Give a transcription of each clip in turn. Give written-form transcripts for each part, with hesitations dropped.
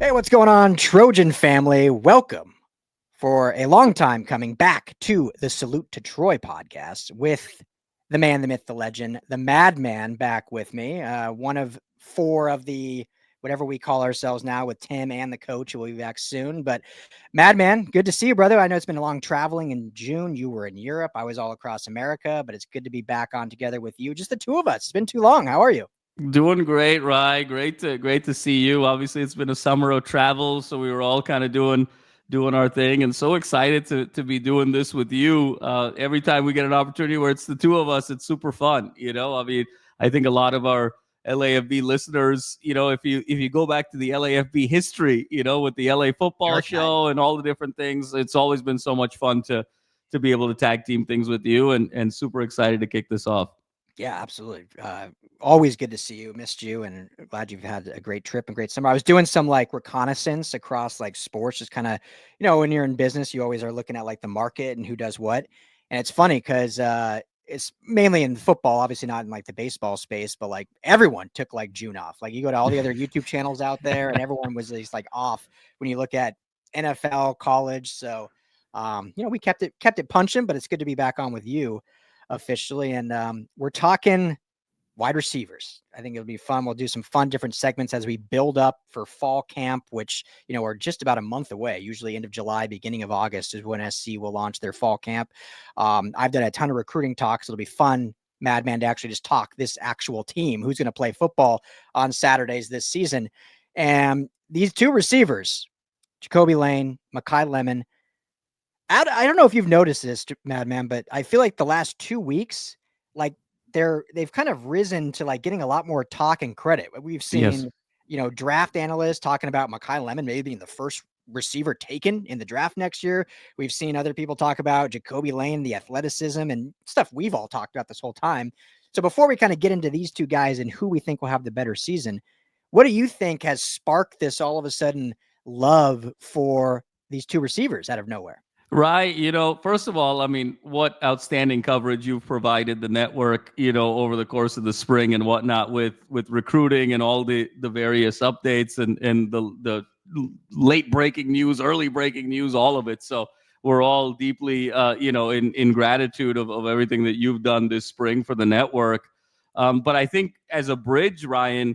Hey, what's going on, Trojan family? Welcome for a long time coming back to the Salute to Troy podcast with the man, the myth, the legend, the madman back with me. One of four of the whatever we call ourselves now with Tim and the coach who will be back soon. But madman, good to see you, brother. I know it's been a long traveling in June. You were in Europe. I was all across America, but it's good to be back on together with you. Just the two of us. It's been too long. How are you? Doing great, Rye. Great to see you. Obviously, it's been a summer of travel, so we were all kind of doing our thing, and so excited to be doing this with you. Every time we get an opportunity where it's the two of us, it's super fun. I mean, I think a lot of our LAFB listeners, if you go back to the LAFB history, with the LA football Archive. show and all the different things, it's always been so much fun to be able to tag team things with you, and super excited to kick this off. Yeah, absolutely. Always good to see you. Missed you, and glad you've had a great trip and great summer. I was doing some like reconnaissance across like sports, just kind of, when you're in business, you always are looking at like the market and who does what. And it's funny because it's mainly in football, obviously not in like the baseball space, but like everyone took like June off. Like you go to all the other YouTube channels out there, and everyone was just like off when you look at NFL, college. So, we kept it punching, but it's good to be back on with you officially. And we're talking wide receivers. I think it'll be fun. We'll do some fun different segments as we build up for fall camp, which, are just about a month away. Usually end of July, beginning of August is when SC will launch their fall camp. I've done a ton of recruiting talks. It'll be fun, Madman, to actually just talk this actual team, who's going to play football on Saturdays this season. And these two receivers, Jacoby Lane, Makai Lemon, I don't know if you've noticed this, Madman, but I feel like the last 2 weeks, like they've kind of risen to like getting a lot more talk and credit. We've Yes. seen, draft analysts talking about Makai Lemon maybe being the first receiver taken in the draft next year. We've seen other people talk about Jacoby Lane, the athleticism and stuff we've all talked about this whole time. So before we kind of get into these two guys and who we think will have the better season, what do you think has sparked this all of a sudden love for these two receivers out of nowhere? Right. First of all, I mean, what outstanding coverage you've provided the network, over the course of the spring and whatnot with recruiting and all the various updates and the late breaking news, early breaking news, all of it. So we're all deeply, in gratitude of everything that you've done this spring for the network. But I think as a bridge, Ryan,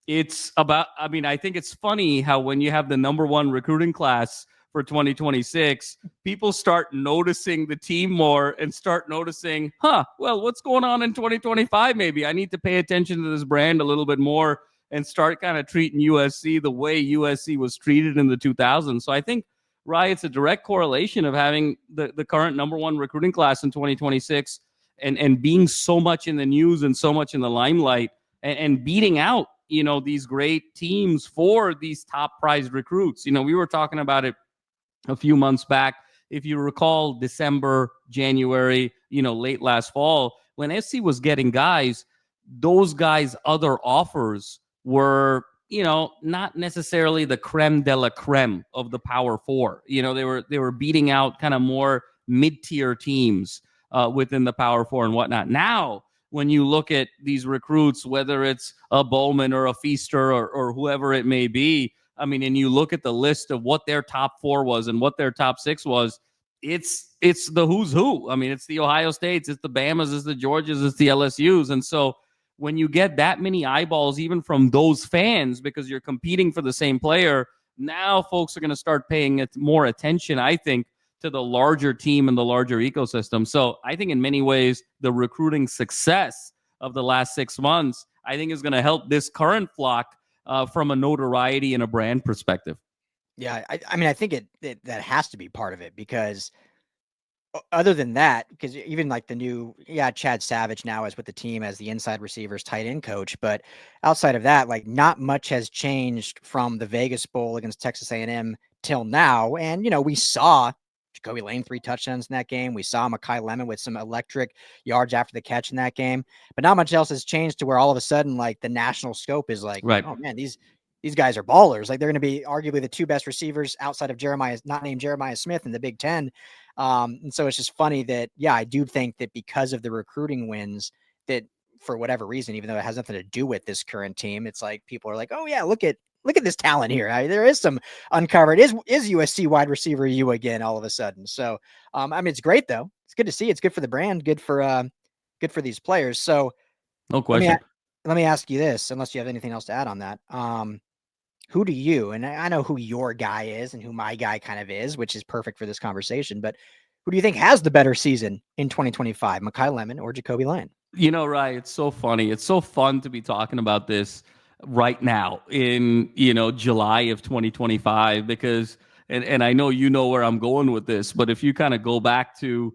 I think it's funny how when you have the number one recruiting class for 2026, people start noticing the team more and start noticing, well, what's going on in 2025? Maybe I need to pay attention to this brand a little bit more and start kind of treating USC the way USC was treated in the 2000s. So I think, Ryan, it's a direct correlation of having the current number one recruiting class in 2026 and being so much in the news and so much in the limelight and beating out, these great teams for these top prized recruits. We were talking about it a few months back. If you recall, December, January, late last fall, when SC was getting guys, those guys' other offers were, not necessarily the creme de la creme of the Power Four. They were beating out kind of more mid-tier teams within the Power Four and whatnot. Now, when you look at these recruits, whether it's a Bowman or a Feaster or whoever it may be, I mean, and you look at the list of what their top four was and what their top six was, it's the who's who. I mean, it's the Ohio States, it's the Bamas, it's the Georgias, it's the LSUs. And so when you get that many eyeballs, even from those fans, because you're competing for the same player, now folks are going to start paying more attention, I think, to the larger team and the larger ecosystem. So I think in many ways, the recruiting success of the last 6 months, I think is going to help this current flock from a notoriety and a brand perspective. Yeah, I mean, I think that has to be part of it because other than that, because even like the new, Chad Savage now is with the team as the inside receivers tight end coach, but outside of that, like not much has changed from the Vegas Bowl against Texas A&M till now. And, we saw Jacoby Lane 3 touchdowns in that game. We saw Makai Lemon with some electric yards after the catch in that game, but not much else has changed to where all of a sudden, like the national scope is like, Right. oh man, these guys are ballers. Like they're going to be arguably the two best receivers outside of not named Jeremiah Smith in the Big Ten. And so it's just funny that, I do think that because of the recruiting wins that for whatever reason, even though it has nothing to do with this current team, it's like people are like, oh yeah, look at look at this talent here. There is some uncovered. Is USC wide receiver you again all of a sudden? So, I mean, it's great though. It's good to see. It's good for the brand. Good for these players. So, No question. let me ask you this, unless you have anything else to add on that. Who do you, and I know who your guy is and who my guy kind of is, which is perfect for this conversation, but who do you think has the better season in 2025, Makai Lemon or Jacoby Lane? Ryan, it's so funny. It's so fun to be talking about this right now in, July of 2025, because, and I know where I'm going with this, but if you kind of go back to,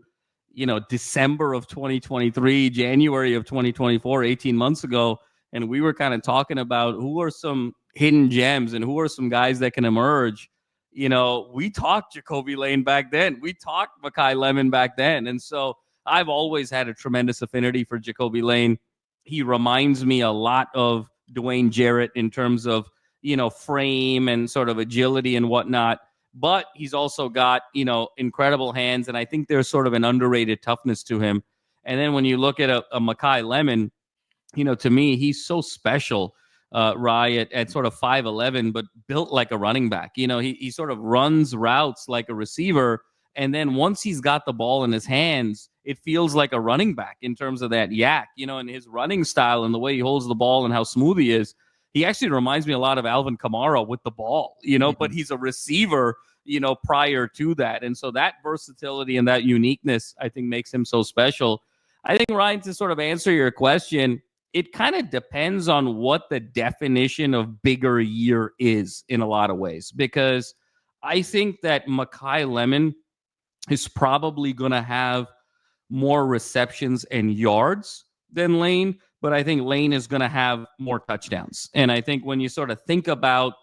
December of 2023, January of 2024, 18 months ago, and we were kind of talking about who are some hidden gems and who are some guys that can emerge. We talked Jacoby Lane back then. We talked Makai Lemon back then. And so I've always had a tremendous affinity for Jacoby Lane. He reminds me a lot of Dwayne Jarrett in terms of, frame and sort of agility and whatnot. But he's also got, incredible hands. And I think there's sort of an underrated toughness to him. And then when you look at a Makai Lemon, to me, he's so special, Rye, at sort of 5'11", but built like a running back. He sort of runs routes like a receiver. And then once he's got the ball in his hands, it feels like a running back in terms of that yak, and his running style and the way he holds the ball and how smooth he is. He actually reminds me a lot of Alvin Kamara with the ball, but he's a receiver, prior to that. And so that versatility and that uniqueness, I think, makes him so special. I think, Ryan, to sort of answer your question, it kind of depends on what the definition of bigger year is in a lot of ways, because I think that Makai Lemon is probably going to have more receptions and yards than Lane, but I think Lane is going to have more touchdowns. And I think when you sort of think about,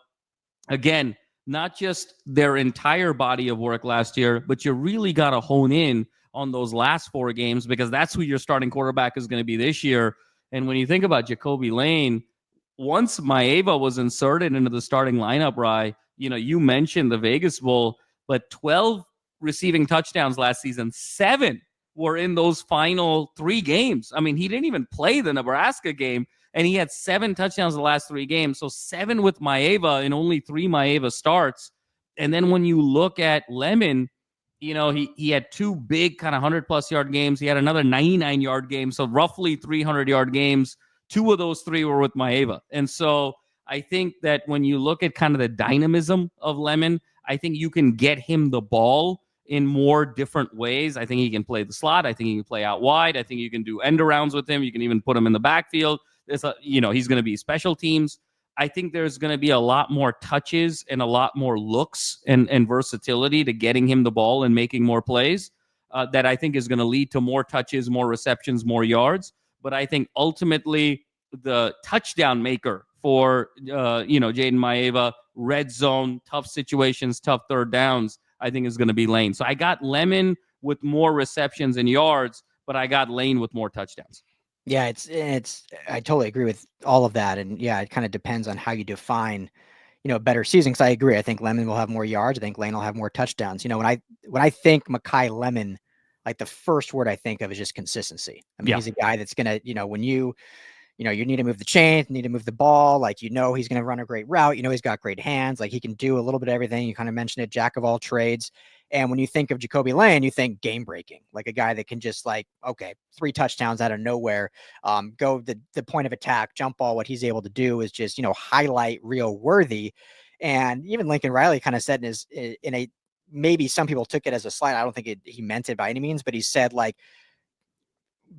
again, not just their entire body of work last year, but you really got to hone in on those last 4 games, because that's who your starting quarterback is going to be this year. And when you think about Jacoby Lane, once Maeva was inserted into the starting lineup, Rye, you mentioned the Vegas Bowl, but 12 receiving touchdowns last season, 7 were in those final 3 games. I mean, he didn't even play the Nebraska game, and he had 7 touchdowns the last 3 games. So 7 with Maeva and only 3 Maeva starts. And then when you look at Lemon, he had 2 big kind of 100-plus yard games. He had another 99-yard game, so roughly 300-yard games. 2 of those 3 were with Maeva. And so I think that when you look at kind of the dynamism of Lemon, I think you can get him the ball in more different ways. I think he can play the slot. I think he can play out wide. I think you can do end arounds with him. You can even put him in the backfield. He's going to be special teams. I think there's going to be a lot more touches and a lot more looks and versatility to getting him the ball and making more plays that I think is going to lead to more touches, more receptions, more yards. But I think ultimately the touchdown maker for, Jaden Maeva, red zone, tough situations, tough third downs, I think is going to be Lane. So I got Lemon with more receptions and yards, but I got Lane with more touchdowns. Yeah, it's I totally agree with all of that. And yeah, it kind of depends on how you define, a better season. Because I agree. I think Lemon will have more yards. I think Lane will have more touchdowns. When I think Makai Lemon, like the first word I think of is just consistency. I mean, he's a guy that's gonna, when you need to move the chain, need to move the ball, like, he's going to run a great route. He's got great hands. Like, he can do a little bit of everything. You kind of mentioned it, jack of all trades. And when you think of Jacoby Lane, you think game breaking, like a guy that can just 3 touchdowns out of nowhere, go the point of attack, jump ball. What he's able to do is just, highlight reel worthy. And even Lincoln Riley kind of said maybe some people took it as a slight. I don't think he meant it by any means, but he said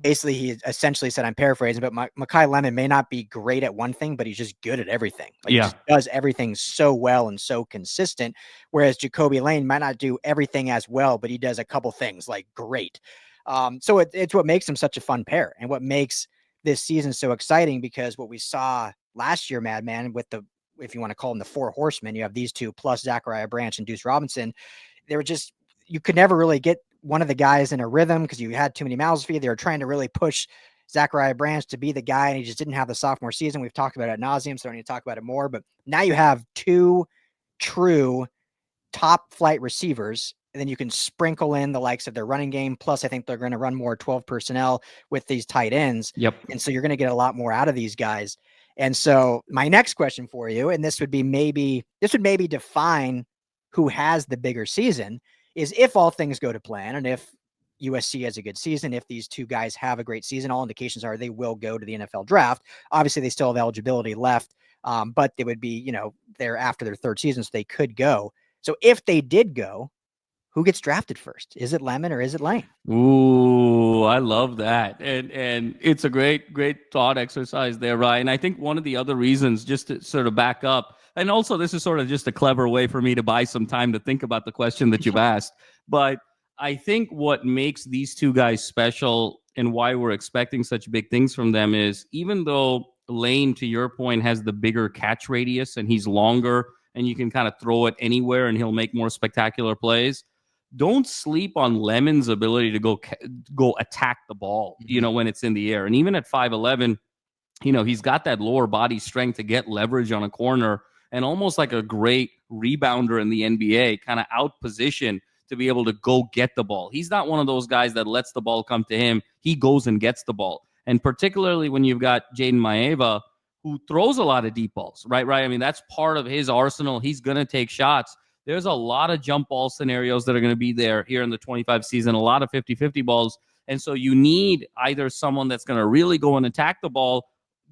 basically he essentially said, I'm paraphrasing, but Makai Lemon may not be great at one thing, but he's just good at everything. He just does everything so well and so consistent. Whereas Jacoby Lane might not do everything as well, but he does a couple things great. So it's what makes him such a fun pair, and what makes this season so exciting, because what we saw last year, Madman, with if you want to call them the 4 horsemen, you have these 2 plus Zachariah Branch and Deuce Robinson. They were just, you could never really get one of the guys in a rhythm because you had too many mouths to feed. They were trying to really push Zachariah Branch to be the guy, and he just didn't have the sophomore season. We've talked about it ad nauseum, so I don't need to talk about it more. But now you have 2 true top flight receivers, and then you can sprinkle in the likes of their running game. Plus, I think they're going to run more 12 personnel with these tight ends. Yep. And so you're going to get a lot more out of these guys. And so my next question for you, and this would maybe define who has the bigger season, is if all things go to plan and if USC has a good season, if these two guys have a great season, all indications are they will go to the NFL draft. Obviously, they still have eligibility left, but they would be, they're after their third season, so they could go. So if they did go, who gets drafted first? Is it Lemon or is it Lane? Ooh, I love that. And it's a great thought exercise there, Ryan. I think one of the other reasons, just to sort of back up, and also this is sort of just a clever way for me to buy some time to think about the question that you've asked. But I think what makes these two guys special and why we're expecting such big things from them is even though Lane, to your point, has the bigger catch radius and he's longer and you can kind of throw it anywhere and he'll make more spectacular plays, don't sleep on Lemon's ability to go attack the ball, when it's in the air. And even at 5'11", he's got that lower body strength to get leverage on a corner and almost like a great rebounder in the NBA, kind of out position to be able to go get the ball. He's not one of those guys that lets the ball come to him. He goes and gets the ball. And particularly when you've got Jaden Maeva, who throws a lot of deep balls, right? I mean, that's part of his arsenal. He's going to take shots. There's a lot of jump ball scenarios that are going to be there here in the 25 season, a lot of 50-50 balls. And so you need either someone that's going to really go and attack the ball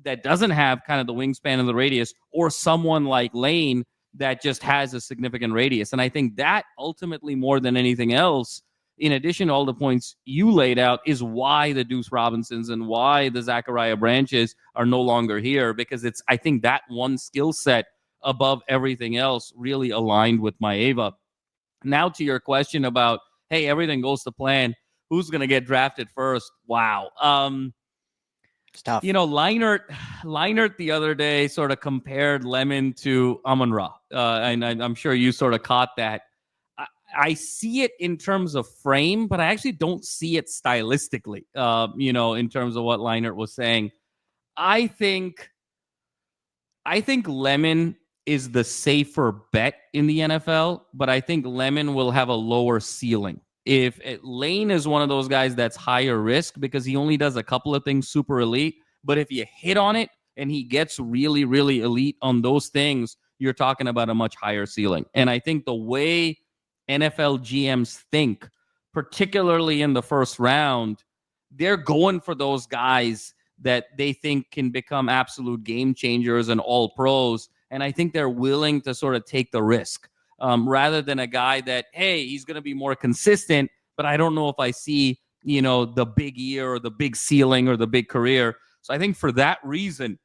that doesn't have kind of the wingspan and the radius, or someone like Lane that just has a significant radius. And I think that ultimately, more than anything else, in addition to all the points you laid out, is why the Deuce Robinsons and why the Zachariah Branches are no longer here, because it's, I think, that one skill set above everything else really aligned with Maeva. Now to your question about, hey, everything goes to plan, who's going to get drafted first? Wow. It's tough. Leinart the other day sort of compared Lemon to Amon-Ra. And I'm sure you sort of caught that. I see it in terms of frame, but I actually don't see it stylistically, in terms of what Leinart was saying. I think Lemon is the safer bet in the NFL, but I think Lemon will have a lower ceiling. If Lane is one of those guys that's higher risk because he only does a couple of things super elite, but if you hit on it and he gets really, really elite on those things, you're talking about a much higher ceiling. And I think the way NFL GMs think, particularly in the first round, they're going for those guys that they think can become absolute game changers and all pros. And I think they're willing to sort of take the risk rather than a guy that, hey, he's going to be more consistent, but I don't know if I see, the big year or the big ceiling or the big career. So I think for that reason,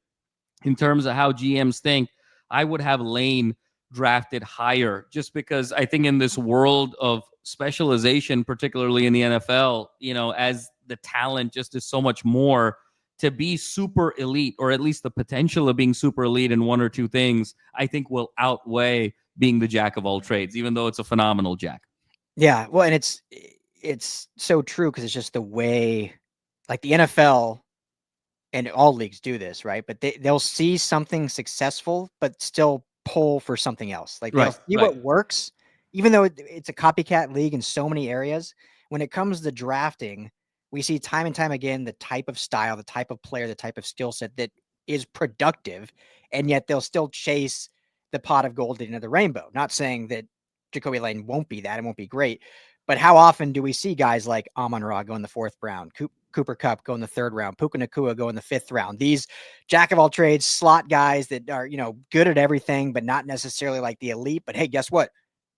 in terms of how GMs think, I would have Lane drafted higher, just because I think in this world of specialization, particularly in the NFL, as the talent just is so much more, to be super elite, or at least the potential of being super elite in one or two things, I think will outweigh being the jack of all trades, even though it's a phenomenal jack. Yeah. Well, and it's so true, because it's just the way, like, the NFL and all leagues do this, right? But they'll see something successful, but still pull for something else. Like, they'll see what works, even though it's a copycat league in so many areas. When it comes to drafting, we see time and time again the type of style, the type of player, the type of skill set that is productive, and yet they'll still chase the pot of gold at the end of the rainbow. Not saying that Jacoby Lane won't be that, it won't be great, but how often do we see guys like Amon-Ra go in the fourth round, Cooper Kupp go in the third round, Puka Nacua go in the fifth round? These jack of all trades slot guys that are, good at everything, but not necessarily like the elite. But hey, guess what?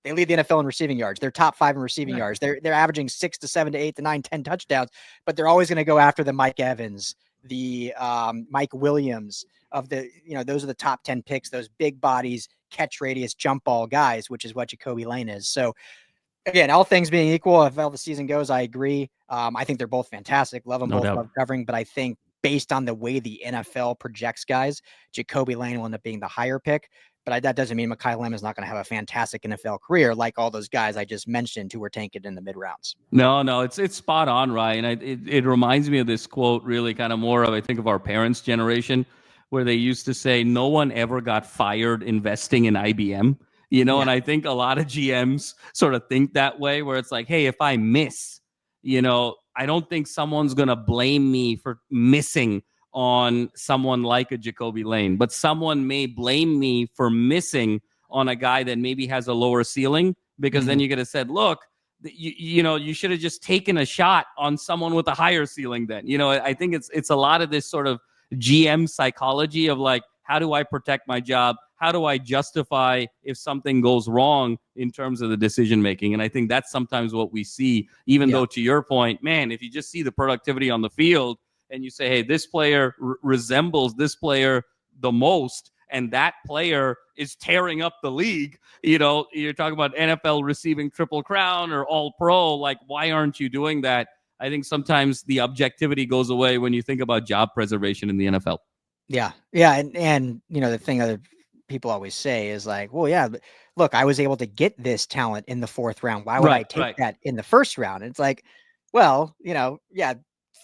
They lead the NFL in receiving yards. They're top 5 in receiving yards. They're averaging 6 to 7 to 8 to 9, 10 touchdowns, but they're always going to go after the Mike Evans, the Mike Williams of the, those are the top 10 picks, those big bodies, catch radius, jump ball guys, which is what Jacoby Lane is. So again, all things being equal, if how the season goes, I agree. I think they're both fantastic. Love them both, love covering, but I think based on the way the NFL projects guys, Jacoby Lane will end up being the higher pick. But that doesn't mean Makai Lemon is not going to have a fantastic NFL career like all those guys I just mentioned who were tanking in the mid rounds. No, it's spot on, Ryan. It reminds me of this quote, really kind of more of, I think, of our parents' generation, where they used to say, no one ever got fired investing in IBM. And I think a lot of GMs sort of think that way, where it's like, hey, if I miss, I don't think someone's going to blame me for missing on someone like a Jacoby Lane, but someone may blame me for missing on a guy that maybe has a lower ceiling, because then you could have said, look, you should have just taken a shot on someone with a higher ceiling then. I think it's a lot of this sort of GM psychology of like, how do I protect my job? How do I justify if something goes wrong in terms of the decision making? And I think that's sometimes what we see, even though, to your point, man, if you just see the productivity on the field and you say, hey, this player resembles this player the most, and that player is tearing up the league, you're talking about NFL receiving Triple Crown or All Pro, like, why aren't you doing that? I think sometimes the objectivity goes away when you think about job preservation in the NFL. Yeah. Yeah. And the thing other people always say is like, well, yeah, but look, I was able to get this talent in the 4th round. Why would I take that in the 1st round? And it's like, well,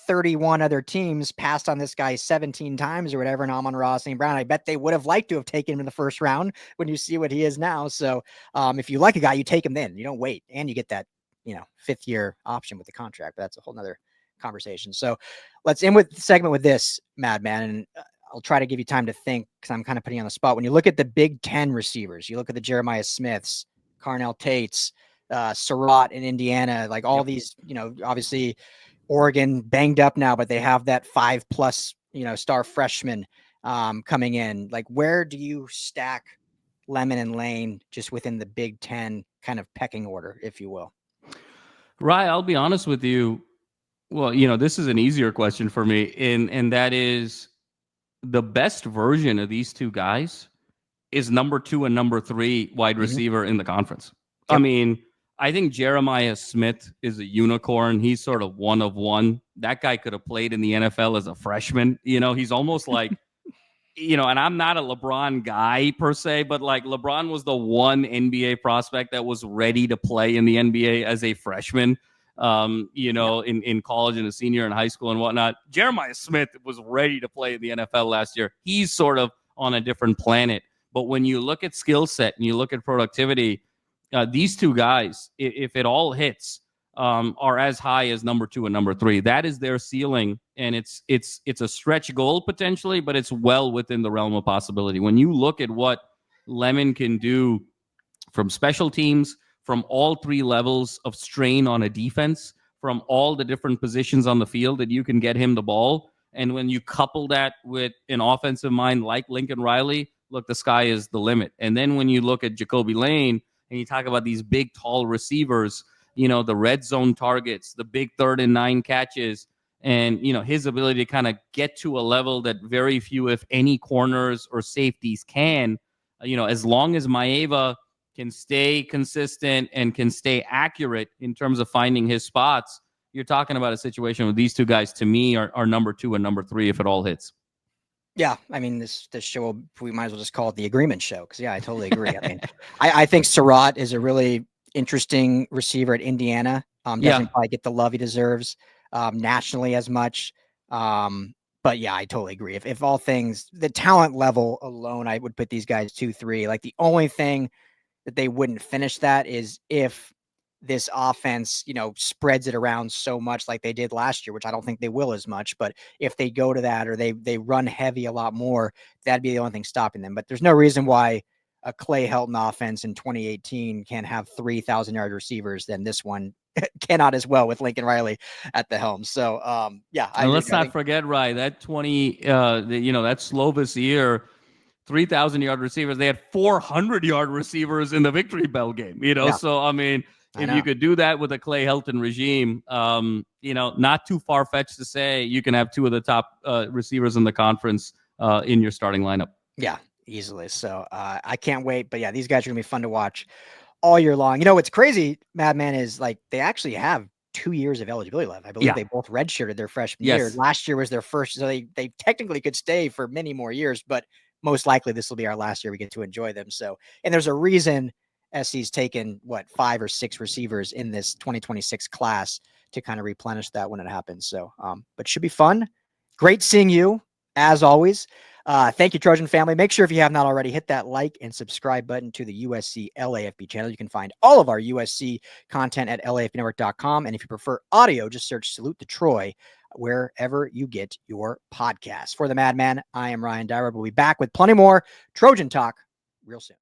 31 other teams passed on this guy 17 times or whatever, and Amon-Ra St. Brown. I bet they would have liked to have taken him in the 1st round when you see what he is now. So if you like a guy, you take him then. You don't wait, and you get that 5th year option with the contract. But that's a whole nother conversation. So let's end with the segment with this, Madman, and I'll try to give you time to think because I'm kind of putting you on the spot. When you look at the Big Ten receivers, you look at the Jeremiah Smiths, Carnell Tates, Surratt in Indiana, like all these, obviously Oregon banged up now, but they have that 5+ star freshman coming in. Like, where do you stack Lemon and Lane just within the Big Ten kind of pecking order, if you will? Right. I'll be honest with you. Well, this is an easier question for me, and that is, the best version of these two guys is number 2 and number 3 wide receiver in the conference. Yep. I mean, I think Jeremiah Smith is a unicorn. He's sort of one of one. That guy could have played in the NFL as a freshman. He's almost like, and I'm not a LeBron guy per se, but like LeBron was the one NBA prospect that was ready to play in the NBA as a freshman. In college and a senior in high school and whatnot. Jeremiah Smith was ready to play in the NFL last year. He's sort of on a different planet. But when you look at skill set and you look at productivity, these two guys, if it all hits, are as high as number 2 and number 3. That is their ceiling, and it's a stretch goal potentially, but it's well within the realm of possibility. When you look at what Lemon can do from special teams, from all 3 levels of strain on a defense, from all the different positions on the field that you can get him the ball. And when you couple that with an offensive mind like Lincoln Riley, look, the sky is the limit. And then when you look at Jacoby Lane and you talk about these big, tall receivers, the red zone targets, the big 3rd and 9 catches, and, his ability to kind of get to a level that very few, if any, corners or safeties can, as long as Maeva can stay consistent and can stay accurate in terms of finding his spots, you're talking about a situation where these two guys, to me, are number 2 and number 3 if it all hits. Yeah, I mean, this show, we might as well just call it the agreement show, because, I totally agree. I mean, I think Surratt is a really interesting receiver at Indiana. Doesn't probably get the love he deserves nationally as much. But, yeah, I totally agree. If all things, the talent level alone, I would put these guys 2, 3. Like, the only thing that they wouldn't finish that is if this offense, spreads it around so much like they did last year, which I don't think they will as much. But if they go to that, or they run heavy a lot more, that'd be the only thing stopping them. But there's no reason why a Clay Helton offense in 2018 can't have 3,000-yard receivers, then this one cannot as well with Lincoln Riley at the helm. So, and let's not forget, Ryan, that that Slovis year, 3,000-yard receivers. They had 400-yard receivers in the Victory Bell game. So I mean, if you could do that with a Clay Helton regime, not too far-fetched to say you can have 2 of the top receivers in the conference in your starting lineup. Yeah, easily. So I can't wait. But yeah, these guys are gonna be fun to watch all year long. What's crazy, Madman, is like they actually have 2 years of eligibility left. I believe they both redshirted their freshman year. Last year was their first, so they technically could stay for many more years, but most likely this will be our last year we get to enjoy them. So, and there's a reason SC's taken 5 or 6 receivers in this 2026 class to kind of replenish that when it happens. So, but should be fun. Great seeing you as always. Thank you, Trojan family. Make sure, if you have not already, hit that like and subscribe button to the USC LAFB channel. You can find all of our USC content at LAFBnetwork.com. And if you prefer audio, just search Salute to Troy wherever you get your podcasts. For the Madman, I am Ryan Dyer. We'll be back with plenty more Trojan talk real soon.